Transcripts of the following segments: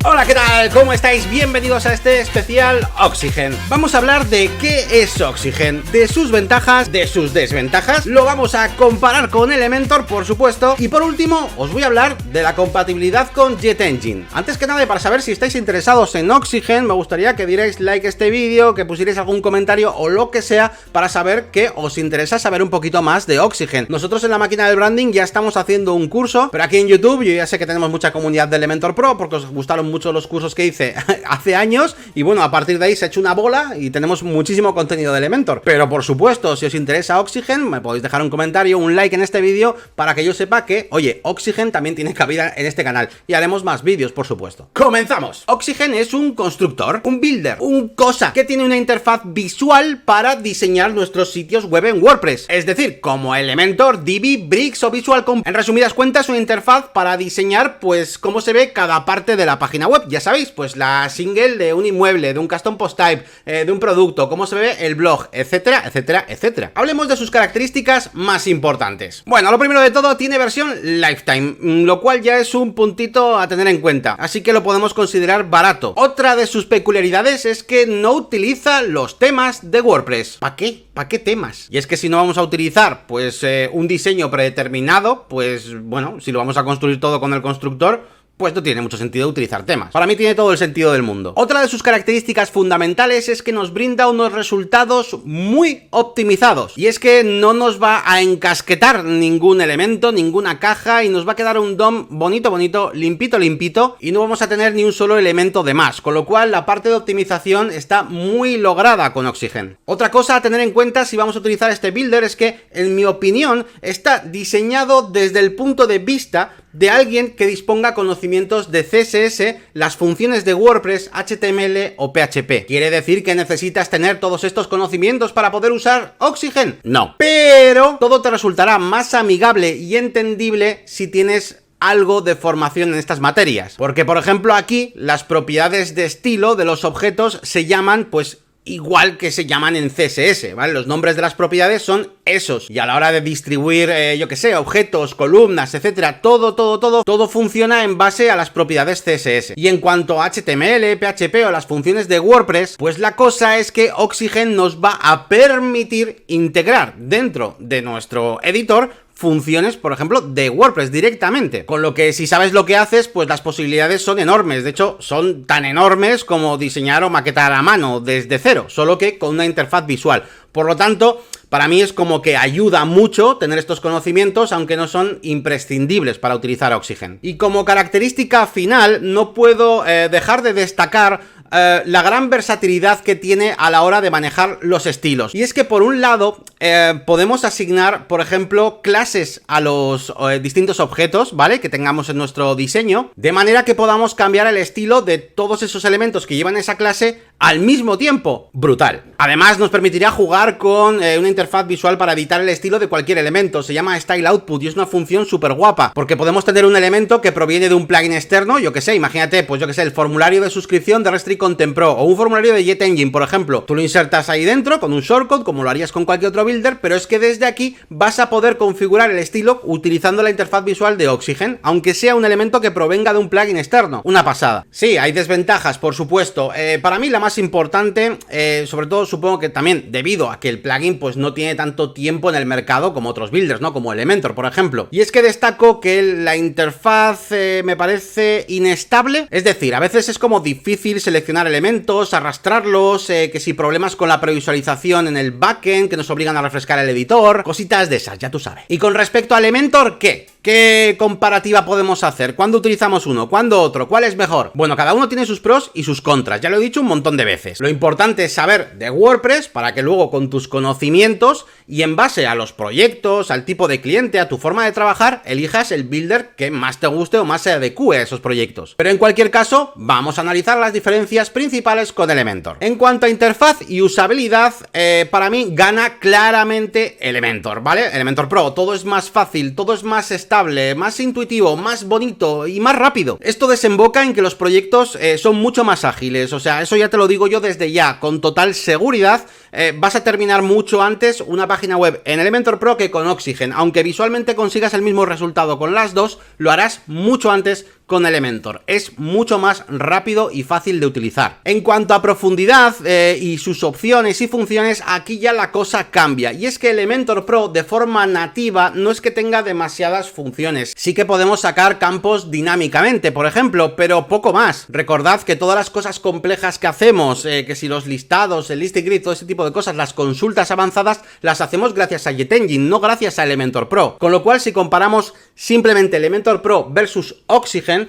Hola, ¿qué tal? ¿Cómo estáis? Bienvenidos a este especial Oxygen. Vamos a hablar de qué es Oxygen, de sus ventajas, de sus desventajas. Lo vamos a comparar con Elementor, por supuesto. Y por último, os voy a hablar de la compatibilidad con Jet Engine. Antes que nada, para saber si estáis interesados en Oxygen, me gustaría que dierais like a este vídeo, que pusierais algún comentario o lo que sea para saber que os interesa saber un poquito más de Oxygen. Nosotros en la máquina del branding ya estamos haciendo un curso, pero aquí en YouTube yo ya sé que tenemos mucha comunidad de Elementor Pro porque os gustaron mucho los cursos que hice hace años y bueno, a partir de ahí se ha hecho una bola y tenemos muchísimo contenido de Elementor. Pero por supuesto, si os interesa Oxygen, me podéis dejar un comentario, un like en este vídeo para que yo sepa que, oye, Oxygen también tiene cabida en este canal y haremos más vídeos, por supuesto. ¡Comenzamos! Oxygen es un constructor, un builder, un cosa que tiene una interfaz visual para diseñar nuestros sitios web en WordPress. Es decir, como Elementor, Divi, Bricks o Visual Composer. En resumidas cuentas, una interfaz para diseñar pues cómo se ve cada parte de la página web. Ya sabéis, pues la single de un inmueble, de un custom post type, de un producto, cómo se ve el blog, etcétera, etcétera, etcétera. Hablemos de sus características más importantes. Bueno, lo primero de todo, tiene versión Lifetime, lo cual ya es un puntito a tener en cuenta, así que lo podemos considerar barato. Otra de sus peculiaridades es que no utiliza los temas de WordPress. ¿Para qué? ¿Para qué temas? Y es que si no vamos a utilizar, pues, un diseño predeterminado, pues, bueno, si lo vamos a construir todo con el constructor, pues no tiene mucho sentido utilizar temas. Para mí tiene todo el sentido del mundo. Otra de sus características fundamentales es que nos brinda unos resultados muy optimizados. Y es que no nos va a encasquetar ningún elemento, ninguna caja, y nos va a quedar un DOM bonito, bonito, limpito, limpito, y no vamos a tener ni un solo elemento de más. Con lo cual, la parte de optimización está muy lograda con Oxygen. Otra cosa a tener en cuenta si vamos a utilizar este builder es que, en mi opinión, está diseñado desde el punto de vista de alguien que disponga conocimientos de CSS, las funciones de WordPress, HTML o PHP. ¿Quiere decir que necesitas tener todos estos conocimientos para poder usar Oxygen? No. Pero todo te resultará más amigable y entendible si tienes algo de formación en estas materias. Porque, por ejemplo, aquí las propiedades de estilo de los objetos se llaman, pues, igual que se llaman en CSS, ¿vale? Los nombres de las propiedades son esos. Y a la hora de distribuir, yo que sé, objetos, columnas, etcétera, todo funciona en base a las propiedades CSS. Y en cuanto a HTML, PHP o las funciones de WordPress, pues la cosa es que Oxygen nos va a permitir integrar dentro de nuestro editor funciones, por ejemplo, de WordPress directamente. Con lo que si sabes lo que haces, pues las posibilidades son enormes. De hecho, son tan enormes como diseñar o maquetar a mano desde cero, solo que con una interfaz visual. Por lo tanto, para mí es como que ayuda mucho tener estos conocimientos, aunque no son imprescindibles para utilizar Oxygen. Y como característica final, no puedo dejar de destacar la gran versatilidad que tiene a la hora de manejar los estilos. Y es que por un lado podemos asignar, por ejemplo, clases a los distintos objetos, ¿vale? Que tengamos en nuestro diseño, de manera que podamos cambiar el estilo de todos esos elementos que llevan esa clase al mismo tiempo. Brutal. Además nos permitirá jugar con una interfaz visual para editar el estilo de cualquier elemento. Se llama Style Output y es una función súper guapa, porque podemos tener un elemento que proviene de un plugin externo, yo que sé, imagínate, pues yo que sé, el formulario de suscripción de Restrict Content Pro o un formulario de Jet Engine, por ejemplo. Tú lo insertas ahí dentro con un shortcut, como lo harías con cualquier otro builder, pero es que desde aquí vas a poder configurar el estilo utilizando la interfaz visual de Oxygen, aunque sea un elemento que provenga de un plugin externo. Una pasada. Sí, hay desventajas, por supuesto. Para mí la más importante, sobre todo supongo que también debido a que el plugin pues no tiene tanto tiempo en el mercado como otros builders, ¿no? Como Elementor, por ejemplo. Y es que destaco que la interfaz me parece inestable, es decir, a veces es como difícil seleccionar elementos, arrastrarlos, que si problemas con la previsualización en el backend, que nos obligan a refrescar el editor, cositas de esas, ya tú sabes. Y con respecto a Elementor, ¿qué? ¿Qué comparativa podemos hacer? ¿Cuándo utilizamos uno? ¿Cuándo otro? ¿Cuál es mejor? Bueno, cada uno tiene sus pros y sus contras, ya lo he dicho un montón de veces. Lo importante es saber de WordPress para que luego con tus conocimientos y en base a los proyectos, al tipo de cliente, a tu forma de trabajar, elijas el builder que más te guste o más se adecue a esos proyectos. Pero en cualquier caso, vamos a analizar las diferencias principales con Elementor. En cuanto a interfaz y usabilidad, para mí gana claramente Elementor, ¿vale? Elementor Pro, todo es más fácil, todo es más estable, más intuitivo, más bonito y más rápido. Esto desemboca en que los proyectos son mucho más ágiles, o sea, eso ya te lo digo yo desde ya, con total seguridad. Vas a terminar mucho antes una página web en Elementor Pro que con Oxygen. Aunque visualmente consigas el mismo resultado con las dos, lo harás mucho antes con Elementor. Es mucho más rápido y fácil de utilizar. En cuanto a profundidad y sus opciones y funciones, aquí ya la cosa cambia. Y es que Elementor Pro de forma nativa no es que tenga demasiadas funciones. Sí que podemos sacar campos dinámicamente, por ejemplo, pero poco más. Recordad que todas las cosas complejas que hacemos, que si los listados, el listing grid, todo ese tipo de cosas, las consultas avanzadas, las hacemos gracias a JetEngine, no gracias a Elementor Pro. Con lo cual, si comparamos simplemente Elementor Pro versus Oxygen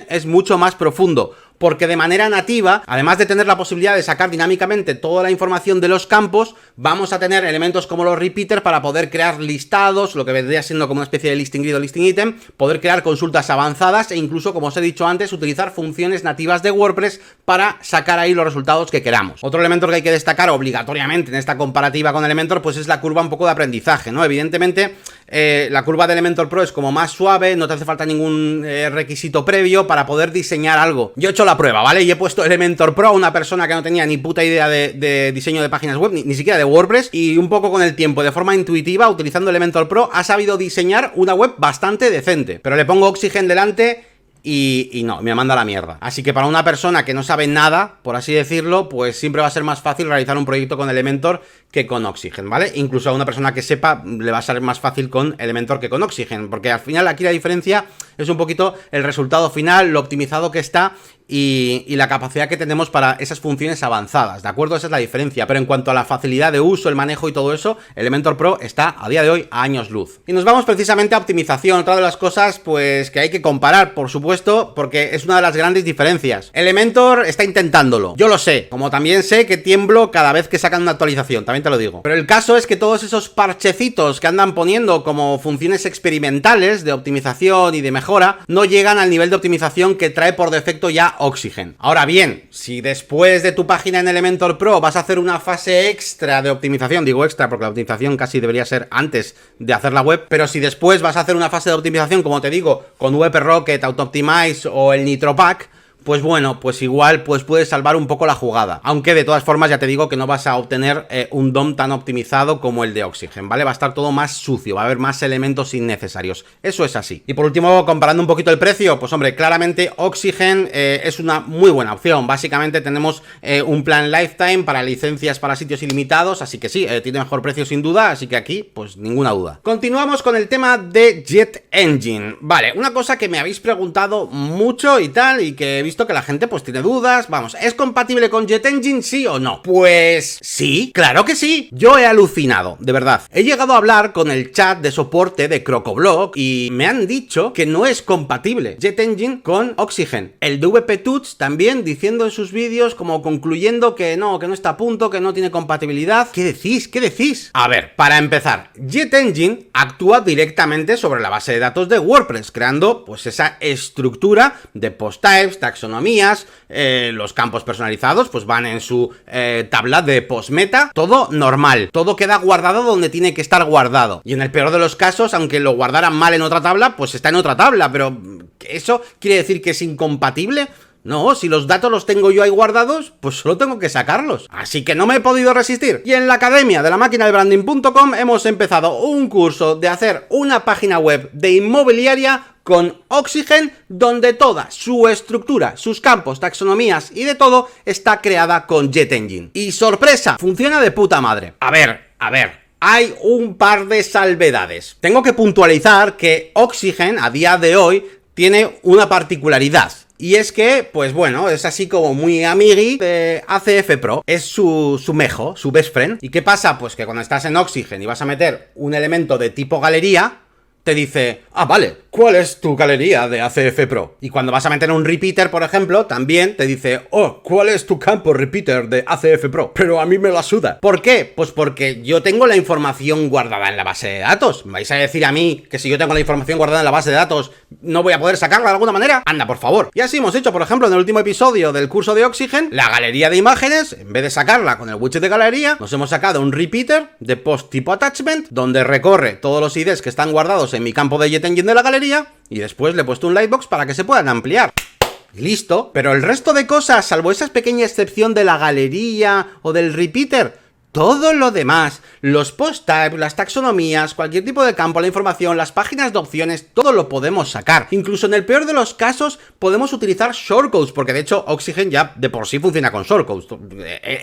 es mucho más profundo, porque de manera nativa, además de tener la posibilidad de sacar dinámicamente toda la información de los campos, vamos a tener elementos como los repeaters para poder crear listados, lo que vendría siendo como una especie de listing grid o listing item, poder crear consultas avanzadas e incluso, como os he dicho antes, utilizar funciones nativas de WordPress para sacar ahí los resultados que queramos. Otro elemento que hay que destacar obligatoriamente en esta comparativa con Elementor, pues es la curva un poco de aprendizaje, ¿no? Evidentemente, la curva de Elementor Pro es como más suave, no te hace falta ningún requisito previo para poder diseñar algo. Yo he hecho la prueba, ¿vale? Y he puesto Elementor Pro a una persona que no tenía ni puta idea de diseño de páginas web, ni siquiera de WordPress, y un poco con el tiempo, de forma intuitiva, utilizando Elementor Pro, ha sabido diseñar una web bastante decente. Pero le pongo Oxygen delante y no, me manda a la mierda. Así que para una persona que no sabe nada, por así decirlo, pues siempre va a ser más fácil realizar un proyecto con Elementor que con Oxygen, ¿vale? Incluso a una persona que sepa le va a ser más fácil con Elementor que con Oxygen, porque al final aquí la diferencia es un poquito el resultado final, lo optimizado que está y la capacidad que tenemos para esas funciones avanzadas, ¿de acuerdo? Esa es la diferencia. Pero en cuanto a la facilidad de uso, el manejo y todo eso, Elementor Pro está a día de hoy a años luz. Y nos vamos precisamente a optimización, otra de las cosas pues que hay que comparar, por supuesto, porque es una de las grandes diferencias. Elementor está intentándolo, yo lo sé, como también sé que tiemblo cada vez que sacan una actualización, también te lo digo. Pero el caso es que todos esos parchecitos que andan poniendo como funciones experimentales de optimización y de mejora, no llegan al nivel de optimización que trae por defecto ya Oxygen. Ahora bien, si después de tu página en Elementor Pro vas a hacer una fase extra de optimización, digo extra porque la optimización casi debería ser antes de hacer la web, pero si después vas a hacer una fase de optimización, como te digo, con WP Rocket, Auto Optimize o el NitroPack, pues bueno, pues igual pues puedes salvar un poco la jugada. Aunque de todas formas ya te digo que no vas a obtener un DOM tan optimizado como el de Oxygen, ¿vale? Va a estar todo más sucio, va a haber más elementos innecesarios. Eso es así. Y por último, comparando un poquito el precio, pues hombre, claramente Oxygen es una muy buena opción. Básicamente tenemos un plan lifetime para licencias para sitios ilimitados, así que sí, tiene mejor precio sin duda, así que aquí, pues ninguna duda. Continuamos con el tema de JetEngine. Vale, una cosa que me habéis preguntado mucho y tal, y que he visto que la gente pues tiene dudas. Vamos, ¿es compatible con JetEngine, sí o no? Pues sí, claro que sí. Yo he alucinado, de verdad. He llegado a hablar con el chat de soporte de Crocoblog y me han dicho que no es compatible JetEngine con Oxygen. El DWPTuts también diciendo en sus vídeos como concluyendo que no está a punto, que no tiene compatibilidad. ¿Qué decís? ¿Qué decís? A ver, para empezar, JetEngine actúa directamente sobre la base de datos de WordPress, creando pues esa estructura de post types, taxonomías, los campos personalizados pues van en su tabla de postmeta, todo normal, todo queda guardado donde tiene que estar guardado, y en el peor de los casos, aunque lo guardaran mal en otra tabla, pues está en otra tabla, pero ¿eso quiere decir que es incompatible? No, si los datos los tengo yo ahí guardados, pues solo tengo que sacarlos. Así que no me he podido resistir. Y en la academia de la máquina del branding.com hemos empezado un curso de hacer una página web de inmobiliaria con Oxygen, donde toda su estructura, sus campos, taxonomías y de todo está creada con JetEngine. Y sorpresa, funciona de puta madre. A ver, hay un par de salvedades. Tengo que puntualizar que Oxygen a día de hoy tiene una particularidad. Y es que, pues bueno, es así como muy amigui de ACF Pro. Es su mejo, su best friend. ¿Y qué pasa? Pues que cuando estás en Oxygen y vas a meter un elemento de tipo galería, te dice, ah, vale, ¿cuál es tu galería de ACF Pro? Y cuando vas a meter un repeater, por ejemplo, también te dice, oh, ¿cuál es tu campo repeater de ACF Pro? Pero a mí me la suda. ¿Por qué? Pues porque yo tengo la información guardada en la base de datos. ¿Me vais a decir a mí que si yo tengo la información guardada en la base de datos no voy a poder sacarla de alguna manera? Anda, por favor. Y así hemos hecho, por ejemplo, en el último episodio del curso de Oxygen, la galería de imágenes, en vez de sacarla con el widget de galería, nos hemos sacado un repeater de post tipo attachment, donde recorre todos los IDs que están guardados en mi campo de JetEngine de la galería, y después le he puesto un lightbox para que se puedan ampliar. Y listo. Pero el resto de cosas, salvo esa pequeña excepción de la galería o del repeater, todo lo demás, los post types, las taxonomías, cualquier tipo de campo, la información, las páginas de opciones, todo lo podemos sacar. Incluso en el peor de los casos podemos utilizar shortcodes, porque de hecho Oxygen ya de por sí funciona con shortcodes.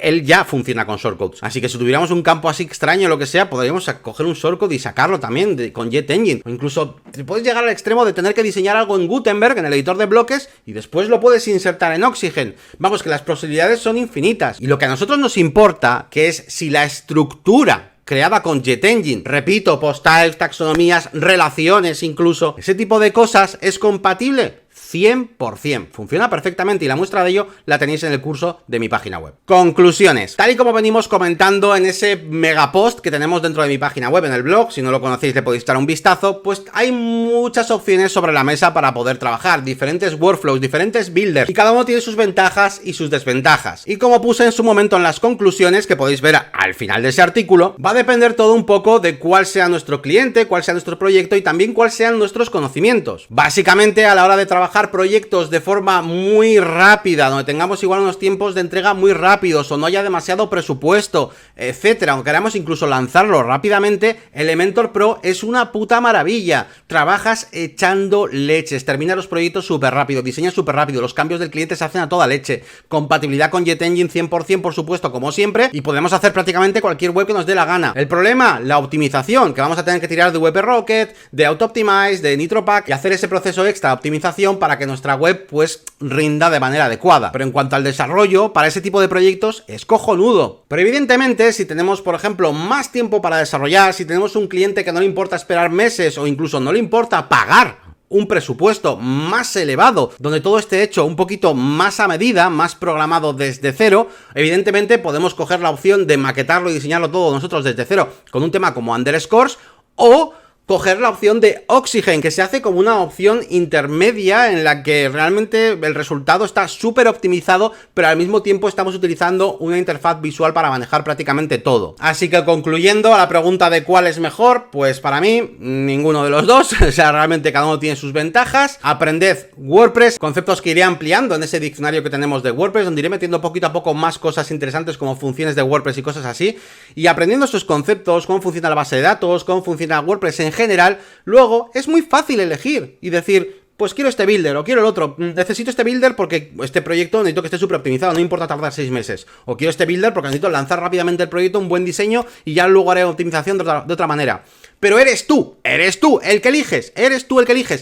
Él ya funciona con shortcodes. Así que si tuviéramos un campo así extraño o lo que sea, podríamos coger un shortcode y sacarlo también con Jet Engine. O incluso puedes llegar al extremo de tener que diseñar algo en Gutenberg, en el editor de bloques, y después lo puedes insertar en Oxygen. Vamos, que las posibilidades son infinitas. Y lo que a nosotros nos importa, que es si la estructura creada con Jet Engine, repito, post types, taxonomías, relaciones incluso, ese tipo de cosas es compatible 100%. Funciona perfectamente y la muestra de ello la tenéis en el curso de mi página web. Conclusiones. Tal y como venimos comentando en ese megapost que tenemos dentro de mi página web, en el blog, si no lo conocéis le podéis dar un vistazo, pues hay muchas opciones sobre la mesa para poder trabajar, diferentes workflows, diferentes builders, y cada uno tiene sus ventajas y sus desventajas. Y como puse en su momento en las conclusiones, que podéis ver al final de ese artículo, va a depender todo un poco de cuál sea nuestro cliente, cuál sea nuestro proyecto y también cuáles sean nuestros conocimientos. Básicamente, a la hora de trabajar proyectos de forma muy rápida, donde tengamos igual unos tiempos de entrega muy rápidos o no haya demasiado presupuesto, etcétera, aunque queramos incluso lanzarlo rápidamente, Elementor Pro es una puta maravilla. Trabajas echando leches, terminas los proyectos súper rápido, diseñas súper rápido, los cambios del cliente se hacen a toda leche, compatibilidad con Jet Engine 100% por supuesto, como siempre, y podemos hacer prácticamente cualquier web que nos dé la gana. El problema, la optimización, que vamos a tener que tirar de WP Rocket, de AutoOptimize, de NitroPack y hacer ese proceso extra de optimización para que nuestra web pues rinda de manera adecuada. Pero en cuanto al desarrollo, para ese tipo de proyectos es cojonudo. Pero evidentemente, si tenemos, por ejemplo, más tiempo para desarrollar, si tenemos un cliente que no le importa esperar meses o incluso no le importa pagar un presupuesto más elevado, donde todo esté hecho un poquito más a medida, más programado desde cero, evidentemente podemos coger la opción de maquetarlo y diseñarlo todo nosotros desde cero con un tema como Underscores, o coger la opción de Oxygen, que se hace como una opción intermedia en la que realmente el resultado está súper optimizado, pero al mismo tiempo estamos utilizando una interfaz visual para manejar prácticamente todo. Así que concluyendo a la pregunta de cuál es mejor, pues para mí ninguno de los dos. O sea, realmente cada uno tiene sus ventajas. Aprended WordPress, conceptos que iré ampliando en ese diccionario que tenemos de WordPress, donde iré metiendo poquito a poco más cosas interesantes como funciones de WordPress y cosas así, y aprendiendo estos conceptos, cómo funciona la base de datos, cómo funciona WordPress en general, luego es muy fácil elegir y decir, pues quiero este builder o quiero el otro, necesito este builder porque este proyecto necesito que esté súper optimizado, no importa tardar 6 meses, o quiero este builder porque necesito lanzar rápidamente el proyecto, un buen diseño y ya luego haré optimización de otra manera. Pero eres tú el que eliges,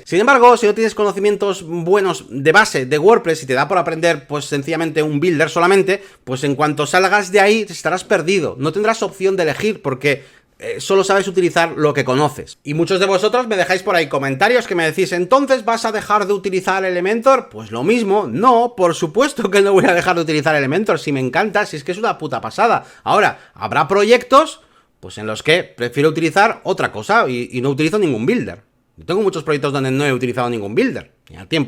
Sin embargo, si no tienes conocimientos buenos de base de WordPress y te da por aprender pues sencillamente un builder solamente, pues en cuanto salgas de ahí estarás perdido, no tendrás opción de elegir porque solo sabes utilizar lo que conoces. Y muchos de vosotros me dejáis por ahí comentarios que me decís, ¿entonces vas a dejar de utilizar Elementor? Pues lo mismo, no, por supuesto que no voy a dejar de utilizar Elementor, si me encanta, si es que es una puta pasada. Ahora, habrá proyectos pues en los que prefiero utilizar otra cosa y no utilizo ningún builder. Yo tengo muchos proyectos donde no he utilizado ningún builder.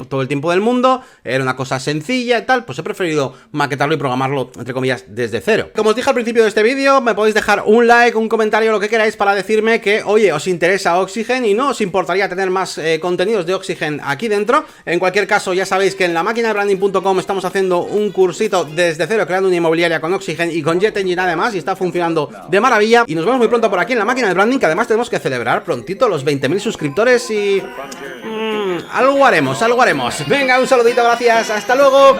Todo el tiempo del mundo, era una cosa sencilla y tal, pues he preferido maquetarlo y programarlo, entre comillas, desde cero. Como os dije al principio de este vídeo, me podéis dejar un like, un comentario, lo que queráis para decirme que, oye, os interesa Oxygen y no os importaría tener más contenidos de Oxygen aquí dentro. En cualquier caso, ya sabéis que en la maquinadebranding.com estamos haciendo un cursito desde cero, creando una inmobiliaria con Oxygen y con Jet Engine además, y está funcionando de maravilla. Y nos vemos muy pronto por aquí en la máquina de branding, que además tenemos que celebrar prontito los 20.000 suscriptores y... algo haremos. Venga, un saludito, gracias, hasta luego.